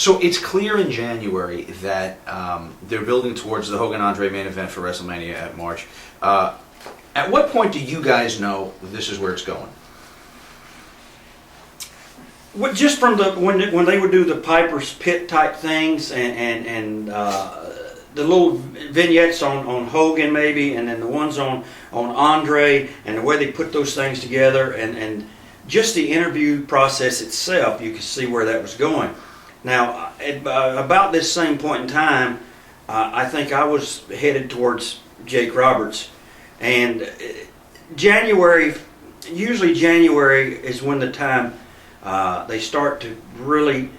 So it's clear in January that they're building towards the Hogan-Andre main event for WrestleMania at March. At what point do you guys know this is where it's going? Well, just from when they would do the Piper's Pit type things and the little vignettes on Hogan maybe, and then the ones on Andre, and the way they put those things together, and just the interview process itself, you could see where that was going. Now, at about this same point in time, I think I was headed towards Jake Roberts, and usually January is when the time they start to really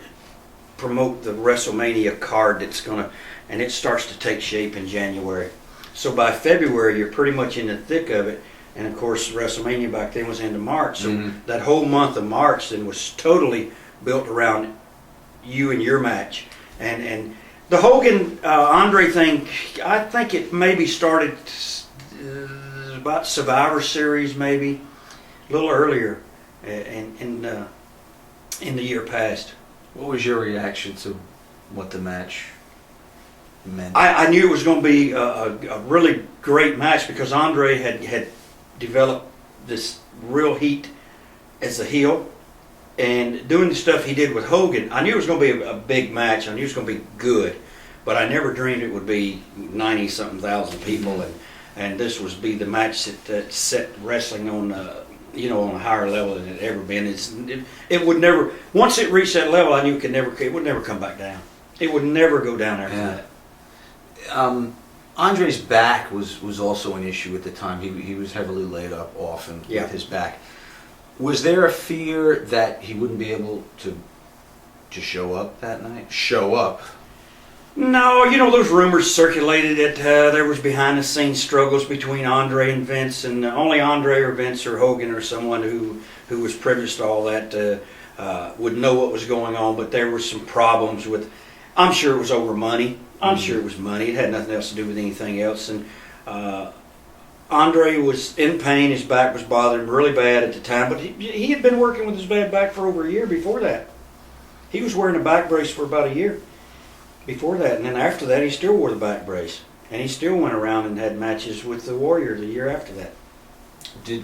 promote the WrestleMania card and it starts to take shape in January. So by February, you're pretty much in the thick of it. And of course, WrestleMania back then was into March. So that whole month of March then was totally built around you and your match. And the Hogan Andre thing, I think it maybe started about Survivor Series, maybe a little earlier in the year past. What was your reaction to what the match meant? I knew it was going to be a really great match because Andre had developed this real heat as a heel, and doing the stuff he did with Hogan, I knew it was going to be a big match. I knew it was going to be good, but I never dreamed it would be 90-something thousand people, and this was be the match that set wrestling on on a higher level than it had ever been. It would never, once it reached that level, I knew it would never come back down. It would never go down after that. Andre's back was also an issue at the time. He was heavily laid up often with his back. Was there a fear that he wouldn't be able to show up that night? Show up? No, those rumors circulated that there was behind-the-scenes struggles between Andre and Vince, and only Andre or Vince or Hogan or someone who was privy to all that would know what was going on. But there were some problems with. I'm sure it was over money. I'm sure it was money. It had nothing else to do with anything else. And Andre was in pain. His back was bothering him really bad at the time. But he had been working with his bad back for over a year before that. He was wearing a back brace for about a year before that. And then after that, he still wore the back brace. And he still went around and had matches with the Warrior the year after that.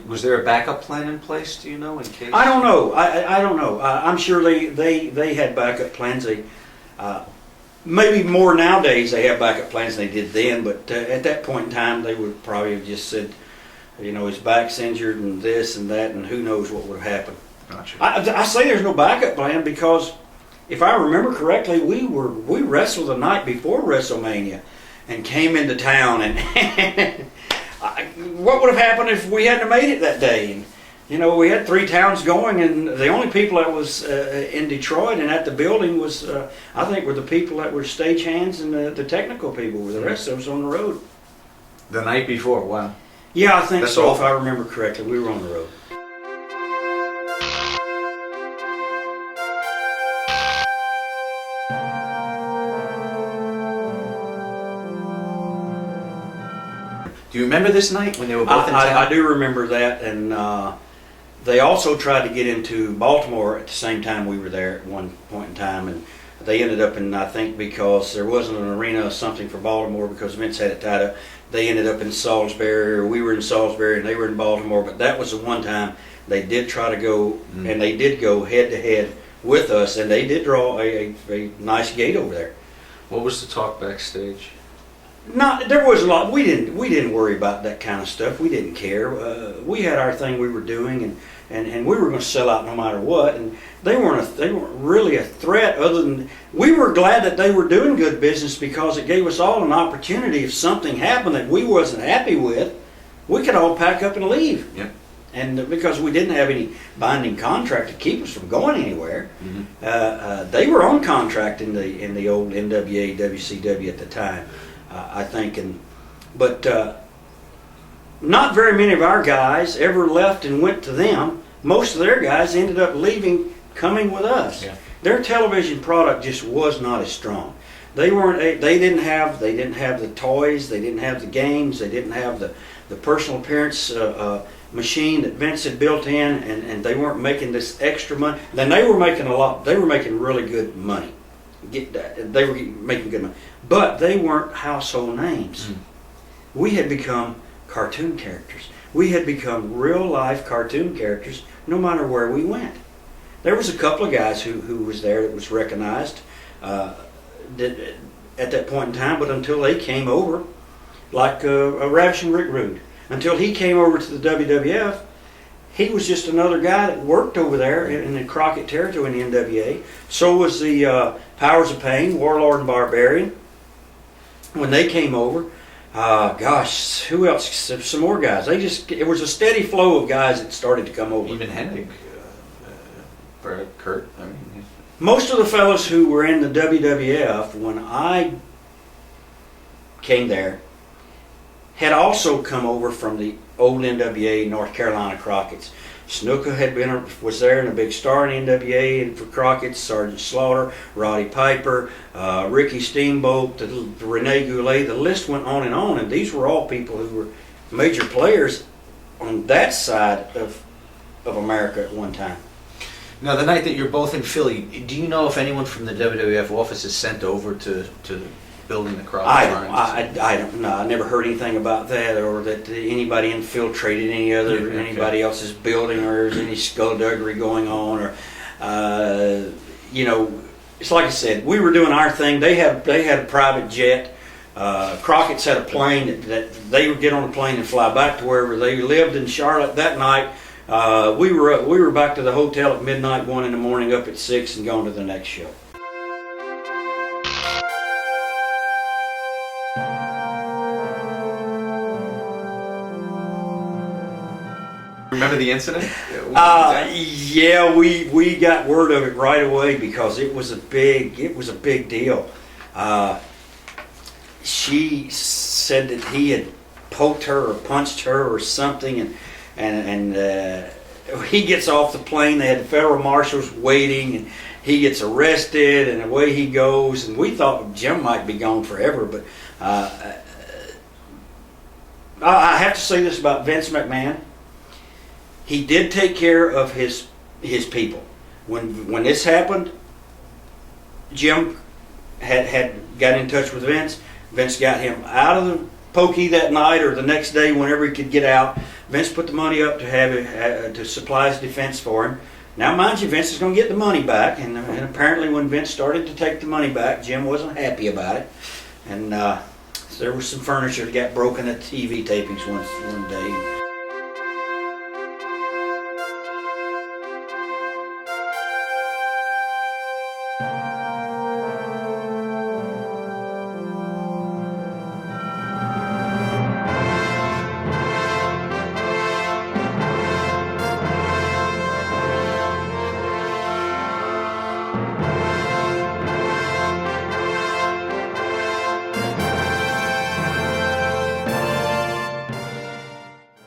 Was there a backup plan in place, do you know, in case? I don't know. I don't know. I'm sure they had backup plans. Maybe more nowadays they have backup plans than they did then, but at that point in time they would probably have just said, his back's injured and this and that, and who knows what would have happened. Gotcha. I say there's no backup plan because if I remember correctly, we wrestled the night before WrestleMania and came into town, and what would have happened if we hadn't made it that day? And, we had 3 towns going, and the only people that was in Detroit and at the building was, I think, were the people that were stagehands and the technical people. The rest of us on the road. The night before, wow. Yeah, I think That's so. awful. If I remember correctly, we were on the road. Do you remember this night when they were both in town? I do remember that, and they also tried to get into Baltimore at the same time we were there at one point in time, and they ended up in, I think because there wasn't an arena or something for Baltimore because Vince had it tied up, they ended up in Salisbury, or we were in Salisbury and they were in Baltimore, but that was the one time they did try to go, and they did go head-to-head with us, and they did draw a nice gate over there. What was the talk backstage? There was a lot. We didn't worry about that kind of stuff. We didn't care. We had our thing we were doing, and we were going to sell out no matter what. And they weren't really a threat. Other than we were glad that they were doing good business because it gave us all an opportunity. If something happened that we wasn't happy with, we could all pack up and leave. Yeah. And because we didn't have any binding contract to keep us from going anywhere, they were on contract in the old NWA, WCW at the time. I think, but not very many of our guys ever left and went to them. Most of their guys ended up leaving, coming with us. Yeah. Their television product just was not as strong. They weren't. They didn't have the toys. They didn't have the games. They didn't have the personal appearance machine that Vince had built in, and they weren't making this extra money. Then they were making a lot. They were making really good money. they were making good money, but they weren't household names. We had become cartoon characters. We had become real life cartoon characters no matter where we went. There was a couple of guys who was there that was recognized at that point in time, but until they came over, like a Ravishing Rick Rude, until he came over to the WWF, he was just another guy that worked over there in the Crockett territory in the NWA. So was the Powers of Pain, Warlord and Barbarian. When they came over, gosh, who else? Some more guys. It was a steady flow of guys that started to come over. Even Hennig, Kurt. I mean, most of the fellows who were in the WWF when I came there had also come over from the old NWA, North Carolina Crockett's. Snuka was there and a big star in the NWA, and for Crockett's, Sergeant Slaughter, Roddy Piper, Ricky Steamboat, Rene Goulet. The list went on, and these were all people who were major players on that side of America at one time. now, the night that you're both in Philly, do you know if anyone from the WWF office is sent over to building the Crockett Lines? I don't know. I never heard anything about that, or that anybody infiltrated anybody else's building, or there's any skullduggery going on, or it's like I said, we were doing our thing. They had a private jet. Crockett's had a plane that they would get on a plane and fly back to wherever they lived in Charlotte that night. We were back to the hotel at midnight, 1 in the morning, up at 6, and going to the next show. Remember the incident? Yeah, we got word of it right away because it was a big deal. She said that he had poked her or punched her or something, and he gets off the plane. They had the federal marshals waiting, and he gets arrested, and away he goes. And we thought Jim might be gone forever, but I have to say this about Vince McMahon. He did take care of his people. When this happened, Jim had got in touch with Vince. Vince got him out of the pokey that night or the next day, whenever he could get out. Vince put the money up to supply his defense for him. Now, mind you, Vince is going to get the money back, and apparently when Vince started to take the money back, Jim wasn't happy about it, and there was some furniture that got broken at TV tapings one day.